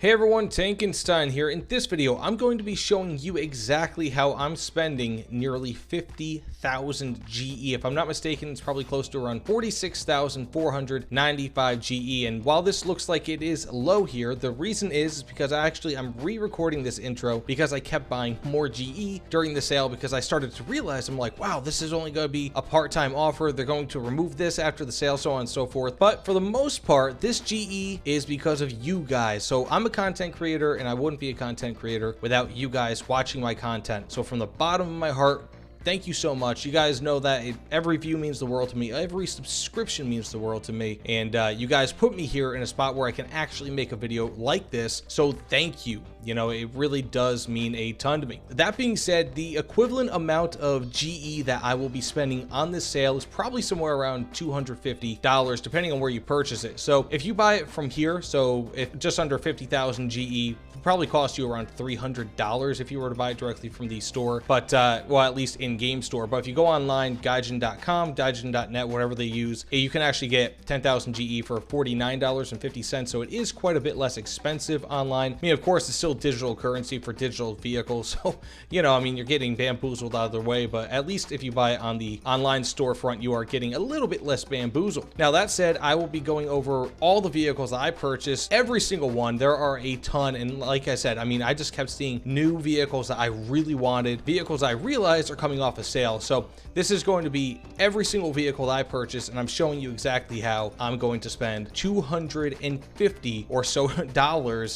Hey everyone, Tankenstein here. In this video, I'm going to be showing you exactly how I'm spending nearly 50,000 GE. If I'm not mistaken, it's probably close to around 46,495 GE. And while this looks like it is low here, the reason is because I'm re-recording this intro because I kept buying more GE during the sale because I started to realize, I'm like, wow, this is only going to be a part-time offer. They're going to remove this after the sale, so on and so forth. But for the most part, this GE is because of you guys. So I'm a content creator, and I wouldn't be a content creator without you guys watching my content. So from the bottom of my heart, thank you so much. You guys know that every view means the world to me. Every subscription means the world to me. And you guys put me here in a spot where I can actually make a video like this. So thank you. You know, it really does mean a ton to me. That being said, the equivalent amount of GE that I will be spending on this sale is probably somewhere around $250, depending on where you purchase it. So if you buy it from here, so if just under 50,000 GE, probably cost you around $300 if you were to buy it directly from the store, but well, at least in game store. But if you go online, gaijin.com, gaijin.net, whatever they use, you can actually get 10,000 GE for $49.50. So it is quite a bit less expensive online. I mean, of course, it's still digital currency for digital vehicles. So, you know, I mean, you're getting bamboozled either way, but at least if you buy it on the online storefront, you are getting a little bit less bamboozled. Now, that said, I will be going over all the vehicles that I purchased, every single one. There are a ton, and like I said, I mean, I just kept seeing new vehicles that I really wanted, vehicles I realized are coming off a sale. So this is going to be every single vehicle that I purchased, and I'm showing you exactly how I'm going to spend $250 or so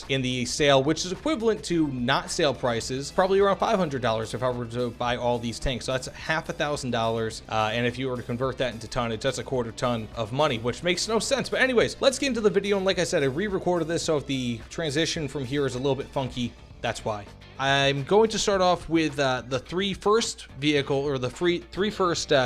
in the sale, which is equivalent to not sale prices, probably around $500 if I were to buy all these tanks. So that's half $1,000, and if you were to convert that into tonnage, that's a quarter ton of money, which makes no sense. But anyways, let's get into the video. And like I said, I re-recorded this, so if the transition from here is a little bit funky, that's why. I'm going to start off with the three first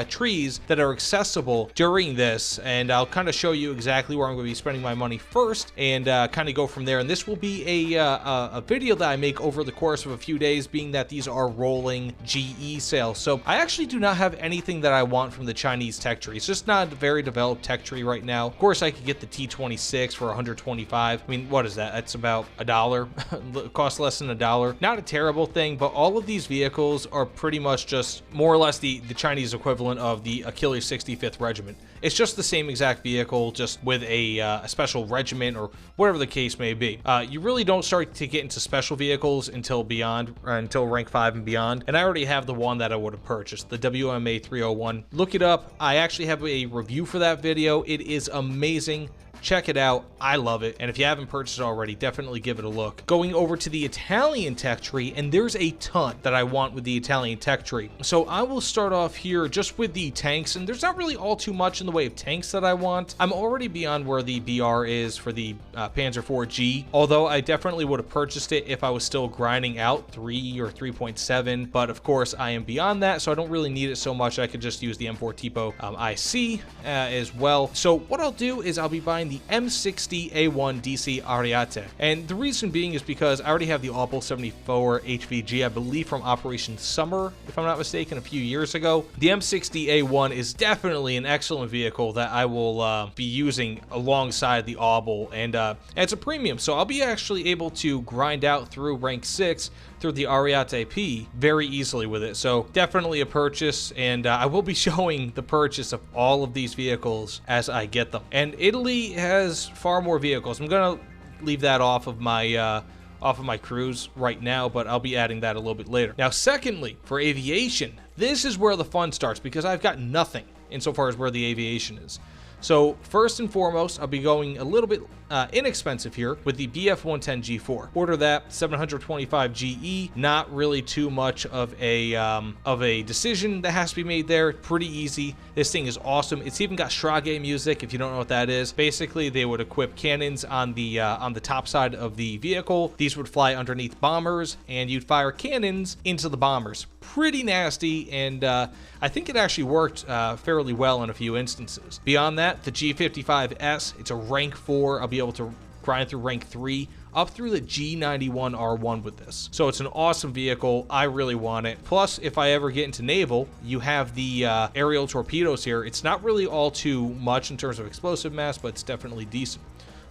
trees that are accessible during this, and I'll kind of show you exactly where I'm going to be spending my money first, and kind of go from there. And this will be a video that I make over the course of a few days, being that these are rolling GE sales. So I actually do not have anything that I want from the Chinese tech tree. It's just not a very developed tech tree right now. Of course, I could get the T26 for 125. I mean, what is that? That's about $1. Costs less than $1. Not a terrible thing, but all of these vehicles are pretty much just more or less the Chinese equivalent of the Achilles 65th Regiment. It's just the same exact vehicle, just with a special regiment or whatever the case may be. You really don't start to get into special vehicles until rank 5 and beyond. And I already have the one that I would have purchased, the WMA 301. Look it up. I actually have a review for that video. It is amazing. Check it out. I love it. And if you haven't purchased it already, definitely give it a look. Going over to the Italian tech tree, and there's a ton that I want with the Italian tech tree. So I will start off here just with the tanks, and there's not really all too much in the way of tanks that I want. I'm already beyond where the BR is for the Panzer IV-G, although I definitely would have purchased it if I was still grinding out 3 or 3.7. But of course, I am beyond that, so I don't really need it so much. I could just use the M4 Tipo IC as well. So what I'll do is I'll be buying the M60A1 DC Ariete, and the reason being is because I already have the Opel 74 HVG, I believe from Operation Summer, if I'm not mistaken, a few years ago. The M60A1 is definitely an excellent vehicle that I will be using alongside the Opel, and it's a premium, so I'll be actually able to grind out through rank 6 through the Ariete P very easily with it. So definitely a purchase, and I will be showing the purchase of all of these vehicles as I get them. And Italy has far more vehicles. I'm gonna leave that off of my cruise right now, but I'll be adding that a little bit later. Now, secondly, for aviation, this is where the fun starts because I've got nothing insofar as where the aviation is. So first and foremost, I'll be going a little bit inexpensive here with the BF110 G4. Order that, 725 GE. Not really too much of a decision that has to be made there. Pretty easy. This thing is awesome. It's even got Schrage music, if you don't know what that is. Basically, they would equip cannons on the top side of the vehicle. These would fly underneath bombers, and you'd fire cannons into the bombers. Pretty nasty, and I think it actually worked fairly well in a few instances. Beyond that, the G55S, it's a rank 4. I'll be able to grind through rank 3 up through the G91R1 with this. So it's an awesome vehicle. I really want it. Plus, if I ever get into naval, you have the aerial torpedoes here. It's not really all too much in terms of explosive mass, but it's definitely decent.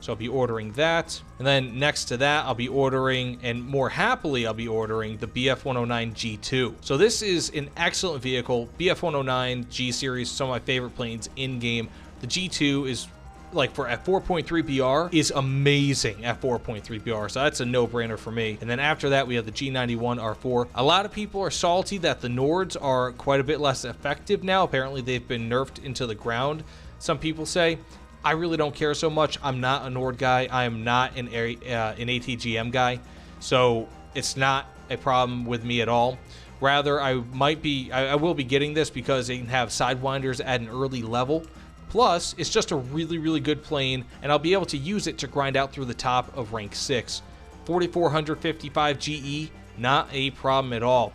So I'll be ordering that. And then next to that, I'll be ordering, and more happily, I'll be ordering the BF-109 G2. So this is an excellent vehicle. BF-109 G series, some of my favorite planes in game. The G2 is like for at 4.3 BR is amazing at 4.3 BR, so that's a no-brainer for me. And then after that, we have the G91 R4. A lot of people are salty that the Nords are quite a bit less effective now. Apparently, they've been nerfed into the ground, some people say. I really don't care so much. I'm not a Nord guy. I am not an ATGM guy, so it's not a problem with me at all. Rather, I will be getting this because they can have Sidewinders at an early level. Plus, it's just a really, really good plane, and I'll be able to use it to grind out through the top of rank 6. 4,455 GE, not a problem at all.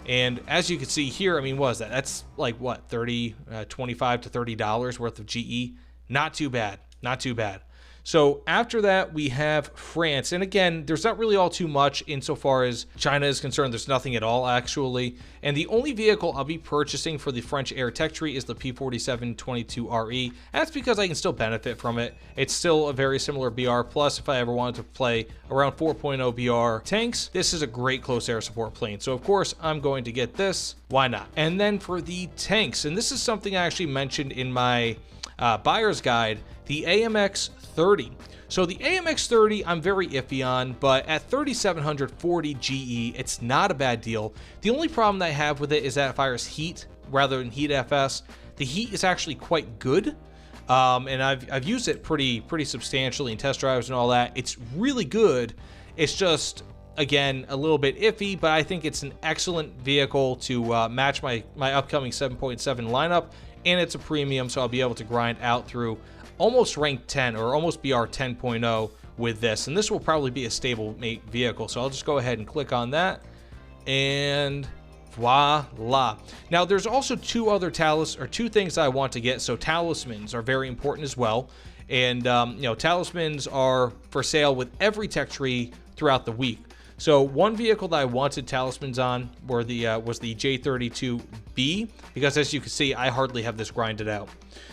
And as you can see here, I mean, what is that? That's like, what, $25 to $30 worth of GE? Not too bad, not too bad. So after that, we have France. And again, there's not really all too much insofar as China is concerned. There's nothing at all, actually. And the only vehicle I'll be purchasing for the French Air Tech Tree is the P4722RE. That's because I can still benefit from it. It's still a very similar BR. Plus, if I ever wanted to play around 4.0 BR tanks, this is a great close air support plane. So, of course, I'm going to get this. Why not? And then for the tanks, and this is something I actually mentioned in my buyer's guide, the AMX 30. So the AMX 30 I'm very iffy on, but at 3,740 GE, it's not a bad deal. The only problem that I have with it is that it fires heat rather than heat FS. The heat is actually quite good, and I've used it pretty substantially in test drives and all that. It's really good. It's just, again, a little bit iffy, but I think it's an excellent vehicle to match my upcoming 7.7 lineup, and it's a premium, so I'll be able to grind out through almost rank 10 or almost BR 10.0 with this. And this will probably be a stable mate vehicle. So I'll just go ahead and click on that. And voila. Now there's also two things I want to get. So talismans are very important as well. And you know, talismans are for sale with every tech tree throughout the week. So one vehicle that I wanted talismans on was the J32B, because as you can see, I hardly have this grinded out.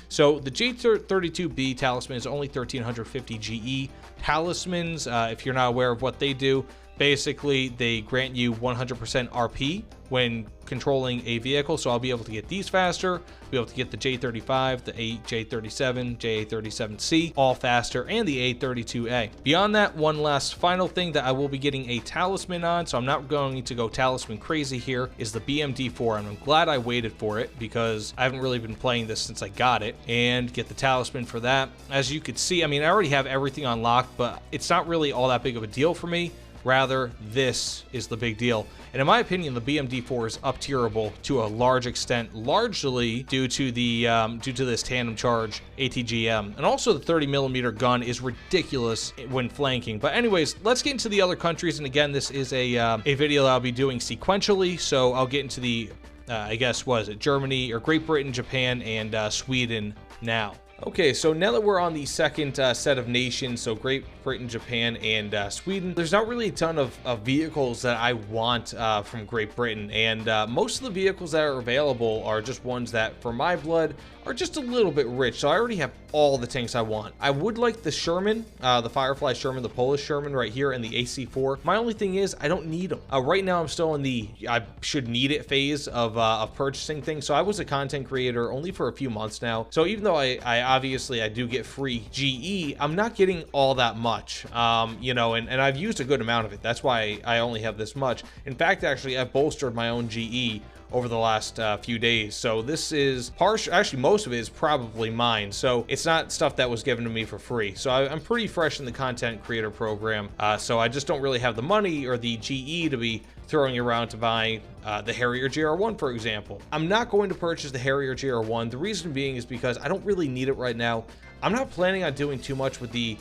So the J32B talisman is only 1,350 GE. Talismans, if you're not aware of what they do, basically they grant you 100% RP when controlling a vehicle. So I'll be able to get these faster, be able to get the J35, the J37, JA37C, all faster, and the A32A. Beyond that, one last final thing that I will be getting a talisman on, so I'm not going to go talisman crazy here, is the BMD4, and I'm glad I waited for it because I haven't really been playing this since I got it, and get the talisman for that. As you could see, I mean, I already have everything unlocked, but it's not really all that big of a deal for me. Rather, this is the big deal. And in my opinion, the BMD4 is up-tierable to a large extent, largely due to the this tandem charge ATGM. And also the 30mm gun is ridiculous when flanking. But anyways, let's get into the other countries. And again, this is a video that I'll be doing sequentially. So I'll get into the, I guess, what is it, Germany or Great Britain, Japan, and Sweden now. Okay, so now that we're on the second set of nations, so Great Britain, Japan, and Sweden, there's not really a ton of vehicles that I want from Great Britain, and most of the vehicles that are available are just ones that, for my blood, are just a little bit rich, so I already have all the tanks I want. I would like the Sherman, the Firefly Sherman, the Polish Sherman right here, and the AC4. My only thing is, I don't need them. Right now, I'm still in the I should need it phase of purchasing things, so I was a content creator only for a few months now, so even though I obviously I do get free GE, I'm not getting all that much, you know, and I've used a good amount of it. That's why I only have this much. In fact, actually, I've bolstered my own GE over the last few days. So this is actually most of it is probably mine. So it's not stuff that was given to me for free. So I'm pretty fresh in the content creator program. So I just don't really have the money or the GE to be throwing around to buy the Harrier GR1, for example. I'm not going to purchase the Harrier GR1. The reason being is because I don't really need it right now. I'm not planning on doing too much with the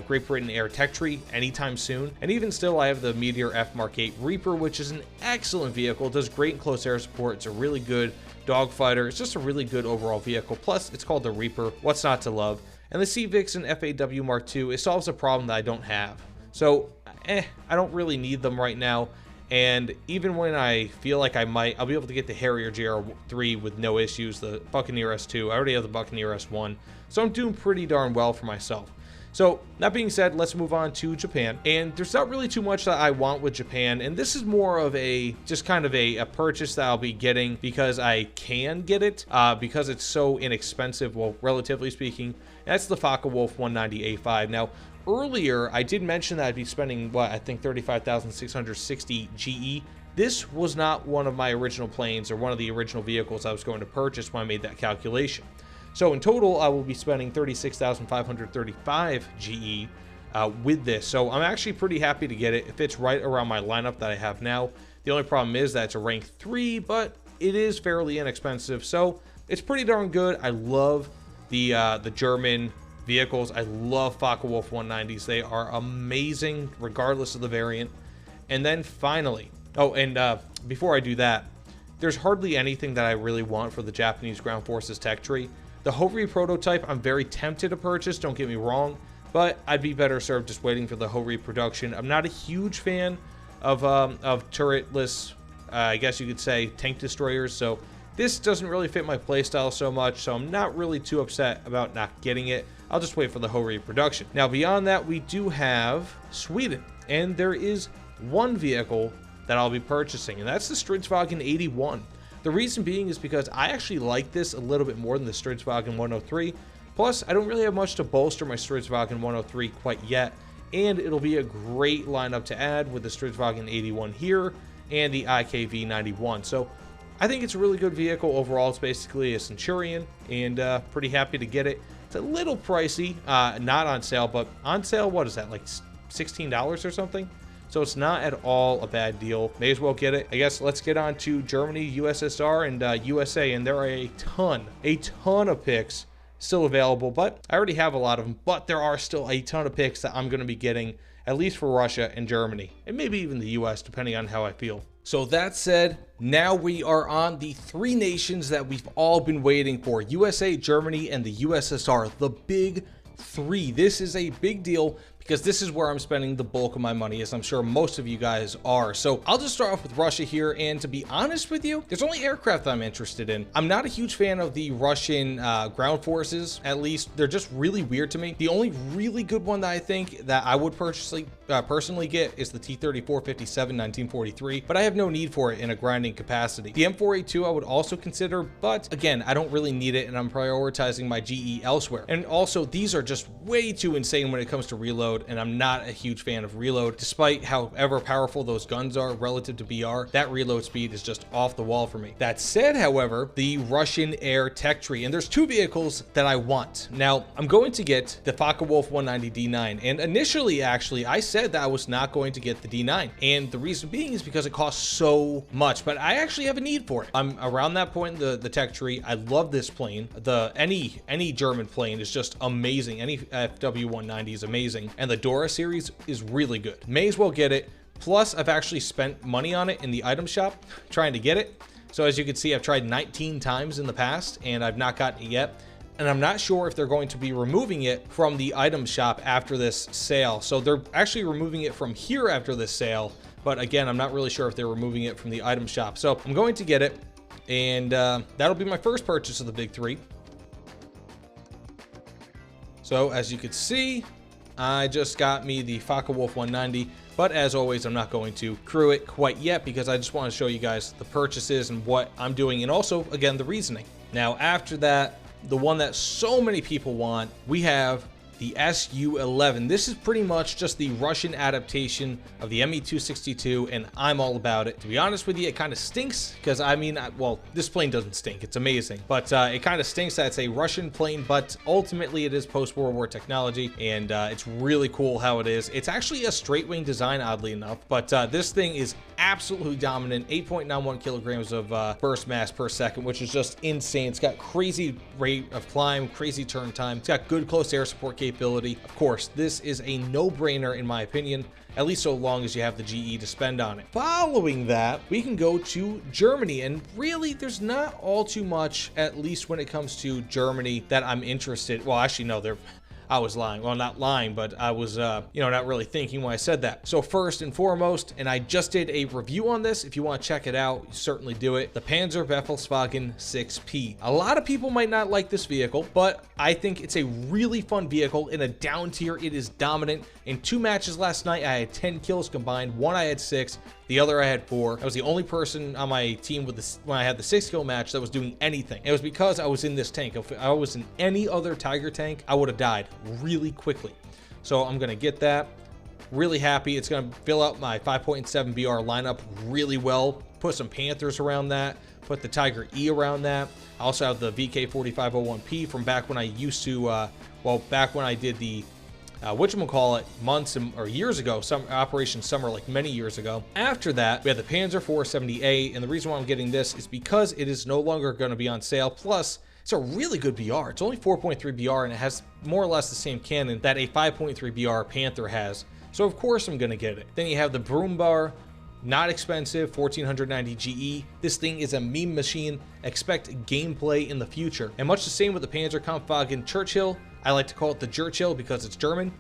Great Britain Air Tech Tree anytime soon. And even still, I have the Meteor F Mark 8 Reaper, which is an excellent vehicle. It does great in close air support. It's a really good dogfighter. It's just a really good overall vehicle. Plus, it's called the Reaper. What's not to love? And the Sea Vixen FAW Mark II, it solves a problem that I don't have. So, I don't really need them right now. And even when I feel like I might, I'll be able to get the Harrier GR3 with no issues, the Buccaneer S2. I already have the Buccaneer S1. So I'm doing pretty darn well for myself. So that being said, let's move on to Japan. And there's not really too much that I want with Japan. And this is more of a, just kind of a purchase that I'll be getting because I can get it, because it's so inexpensive, well, relatively speaking. That's the Focke-Wulf 190A5. Now, earlier, I did mention that I'd be spending, what, I think 35,660 GE. This was not one of my original planes or one of the original vehicles I was going to purchase when I made that calculation. So in total, I will be spending 36,535 GE with this. So I'm actually pretty happy to get it. It fits right around my lineup that I have now. The only problem is that it's a rank 3, but it is fairly inexpensive. So it's pretty darn good. I love the German vehicles. I love Focke-Wulf 190s. They are amazing regardless of the variant. And then finally, oh, and before I do that, there's hardly anything that I really want for the Japanese Ground Forces tech tree. The Hovri prototype, I'm very tempted to purchase, don't get me wrong, but I'd be better served just waiting for the Hovri production. I'm not a huge fan of turretless, I guess you could say, tank destroyers, so this doesn't really fit my playstyle so much, so I'm not really too upset about not getting it. I'll just wait for the Hovri production. Now, beyond that, we do have Sweden, and there is one vehicle that I'll be purchasing, and that's the Stridsvagn 81. The reason being is because I actually like this a little bit more than the Stridsvagn 103. Plus, I don't really have much to bolster my Stridsvagn 103 quite yet, and it'll be a great lineup to add with the Stridsvagn 81 here and the IKV 91. So I think it's a really good vehicle overall. It's basically a Centurion, and pretty happy to get it. It's a little pricey, not on sale, but on sale, what is that, like $16 or something? So it's not at all a bad deal. May as well get it. I guess let's get on to Germany, USSR, and USA. And there are a ton of picks still available. But I already have a lot of them. But there are still a ton of picks that I'm going to be getting, at least for Russia and Germany. And maybe even the US, depending on how I feel. So that said, now we are on the three nations that we've all been waiting for. USA, Germany, and the USSR. The big three. This is a big deal, because this is where I'm spending the bulk of my money, as I'm sure most of you guys are. So I'll just start off with Russia here, and to be honest with you, there's only aircraft I'm interested in. I'm not a huge fan of the Russian ground forces, at least. They're just really weird to me. The only really good one that I think that I would personally get is the T-34-57 1943, but I have no need for it in a grinding capacity. The M4A2 I would also consider, but again, I don't really need it, and I'm prioritizing my GE elsewhere. And also, these are just way too insane when it comes to reload, and I'm not a huge fan of reload. Despite however powerful those guns are relative to BR, that reload speed is just off the wall for me. That said, however, the Russian air tech tree, and there's two vehicles that I want. Now, I'm going to get the Focke-Wulf 190 D9, and initially, actually, I said that I was not going to get the D9, and the reason being is because it costs so much, but I actually have a need for it. I'm around that point in the tech tree. I love this plane. Any German plane is just amazing. Any FW190 is amazing. And the Dora series is really good. May as well get it. Plus, I've actually spent money on it in the item shop trying to get it. So as you can see, I've tried 19 times in the past, and I've not gotten it yet. And I'm not sure if they're going to be removing it from the item shop after this sale. So they're actually removing it from here after this sale. But again, I'm not really sure if they're removing it from the item shop. So I'm going to get it. And that'll be my first purchase of the big three. So as you can see, I just got me the Focke-Wulf 190, but as always, I'm not going to crew it quite yet because I just want to show you guys the purchases and what I'm doing, and also, again, the reasoning. Now, after that, the one that so many people want, we have the Su-11. This is pretty much just the Russian adaptation of the Me-262, and I'm all about it. To be honest with you, it kind of stinks, because I mean, well, this plane doesn't stink. It's amazing. But it kind of stinks that it's a Russian plane, but ultimately it is post-World War technology, and it's really cool how it is. It's actually a straight-wing design, oddly enough, but this thing is absolutely dominant. 8.91 kilograms of burst mass per second, which is just insane. It's got crazy rate of climb, crazy turn time. It's got good close air support capability. Of course, this is a no-brainer in my opinion, at least so long as you have the GE to spend on it. Following that, we can go to Germany, and really there's not all too much, at least when it comes to Germany, that I'm interested. Well, actually no, I was lying. Well, not lying, but I was, not really thinking when I said that. So first and foremost, and I just did a review on this. If you want to check it out, you certainly do it. The Panzer Befehlswagen 6P. A lot of people might not like this vehicle, but I think it's a really fun vehicle. In a down tier, it is dominant. In 2 matches last night, I had 10 kills combined. One I had 6. The other I had 4. I was the only person on my team with this when I had the 6-kill match that was doing anything. It was because I was in this tank. If I was in any other Tiger tank, I would have died really quickly. So I'm gonna get that. Really happy. It's gonna fill out my 5.7 BR lineup really well. Put some Panthers around that. Put the Tiger E around that. I also have the VK4501P from back when I used to, back when I did the whatchamacallit, months or years ago, some Operation Summer, like many years ago. After that, we had the Panzer 470A, and the reason why I'm getting this is because it is no longer going to be on sale. Plus, it's a really good BR. It's only 4.3 BR, and it has more or less the same cannon that a 5.3 BR Panther has. So of course I'm going to get it. Then you have the Broombar. Not expensive, 1490 GE. This thing is a meme machine. Expect gameplay in the future. And much the same with the Panzer Kampfwagen Churchill. I like to call it the Churchill because it's German.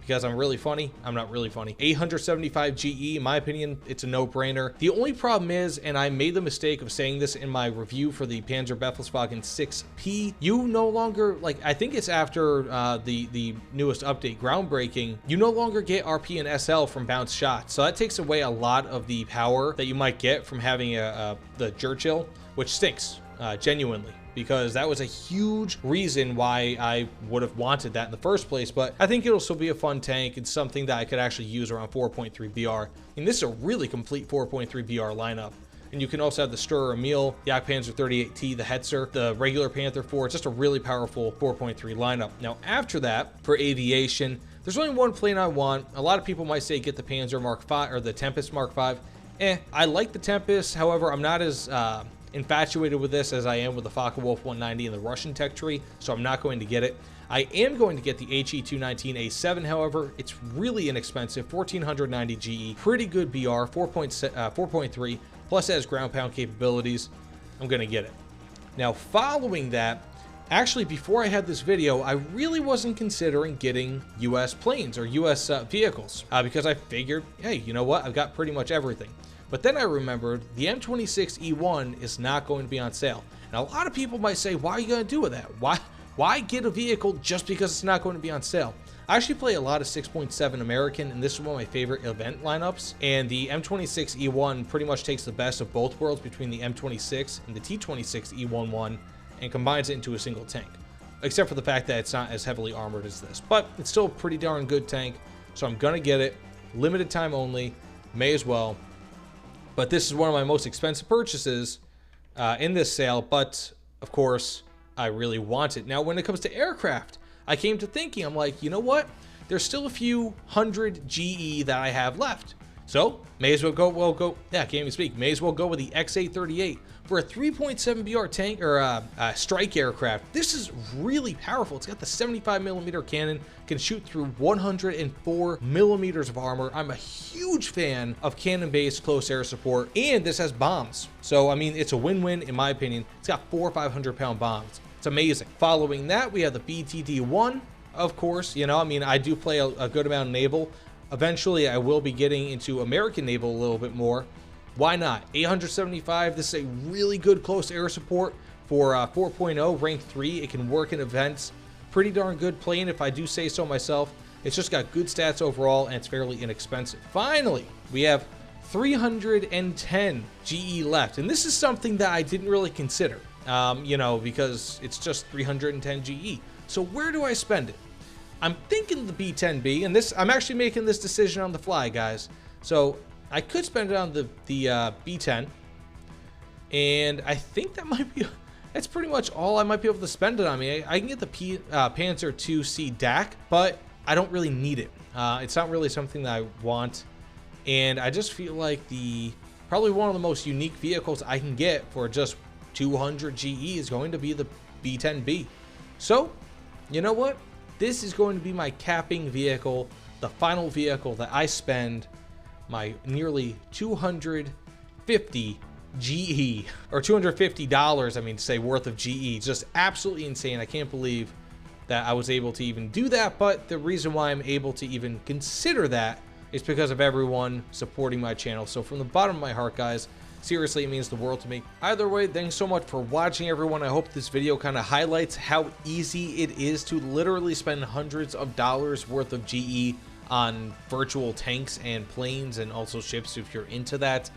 Because I'm really funny. I'm not really funny. 875 GE, in my opinion, it's a no-brainer. The only problem is, and I made the mistake of saying this in my review for the Panzer Befehlswagen 6P, you no longer, like, I think it's after the newest update, groundbreaking, you no longer get RP and SL from bounced shots. So that takes away a lot of the power that you might get from having the Churchill, which stinks, genuinely. Because that was a huge reason why I would have wanted that in the first place. But I think it'll still be a fun tank. It's something that I could actually use around 4.3 BR. And this is a really complete 4.3 BR lineup. And you can also have the Sturrer Emil, the Jagdpanzer 38T, the Hetzer, the regular Panther 4. It's just a really powerful 4.3 lineup. Now, after that, for aviation, there's only one plane I want. A lot of people might say get the Panzer Mark V or the Tempest Mark V. I like the Tempest. However, I'm not as infatuated with this as I am with the Focke-Wulf 190 and the Russian tech tree, so I'm not going to get it. I am going to get the HE219A7, however. It's really inexpensive, 1490 GE, pretty good BR, 4.3, plus it has ground pound capabilities. I'm going to get it. Now, following that, actually, before I had this video, I really wasn't considering getting US planes or US vehicles because I figured, hey, you know what? I've got pretty much everything. But then I remembered the M26E1 is not going to be on sale. Now, a lot of people might say, why are you going to do with that? Why get a vehicle just because it's not going to be on sale? I actually play a lot of 6.7 American, and this is one of my favorite event lineups. And the M26E1 pretty much takes the best of both worlds between the M26 and the T26E11 and combines it into a single tank. Except for the fact that it's not as heavily armored as this. But it's still a pretty darn good tank, so I'm going to get it. Limited time only. May as well. But this is one of my most expensive purchases in this sale, but of course, I really want it. Now, when it comes to aircraft, I came to thinking, I'm like, you know what? There's still a few hundred GE that I have left. So, may as well go, yeah, can't even speak. May as well go with the X-838 for a 3.7 BR tank or strike aircraft. This is really powerful. It's got the 75mm cannon, can shoot through 104mm of armor. I'm a huge fan of cannon-based close air support, and this has bombs. So, I mean, it's a win-win in my opinion. It's got 4 500-pound bombs. It's amazing. Following that, we have the BTD-1, of course. You know, I mean, I do play a good amount of naval. Eventually, I will be getting into American naval a little bit more. Why not? 875, this is a really good close air support for 4.0, rank 3. It can work in events. Pretty darn good plane if I do say so myself. It's just got good stats overall, and it's fairly inexpensive. Finally, we have 310 GE left, and this is something that I didn't really consider, you know, because it's just 310 GE. So where do I spend it? I'm thinking the B10B, and this I'm actually making this decision on the fly, guys. So I could spend it on the B10, and I think that might be, that's pretty much all I might be able to spend it on. I can get the Panzer 2C DAC, but I don't really need it. It's not really something that I want, and I just feel like probably one of the most unique vehicles I can get for just 200 GE is going to be the B10B. So, you know what? This is going to be my capping vehicle, the final vehicle that I spend my nearly 250 GE, or $250, I mean to say, worth of GE. Just absolutely insane. I can't believe that I was able to even do that, but the reason why I'm able to even consider that is because of everyone supporting my channel. So from the bottom of my heart, guys, seriously, it means the world to me. Either way, thanks so much for watching, everyone. I hope this video kind of highlights how easy it is to literally spend hundreds of dollars worth of GE on virtual tanks and planes and also ships if you're into that,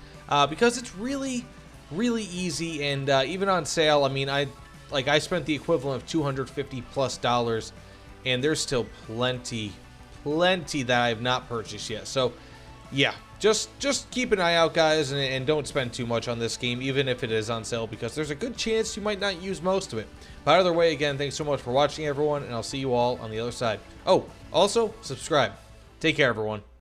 because it's really easy. And even on sale, I mean, I spent the equivalent of $250+ and there's still plenty that I have not purchased yet. So yeah, just keep an eye out, guys, and don't spend too much on this game, even if it is on sale, because there's a good chance you might not use most of it. But either way, again, thanks so much for watching, everyone, and I'll see you all on the other side. Oh, also subscribe. Take care, everyone.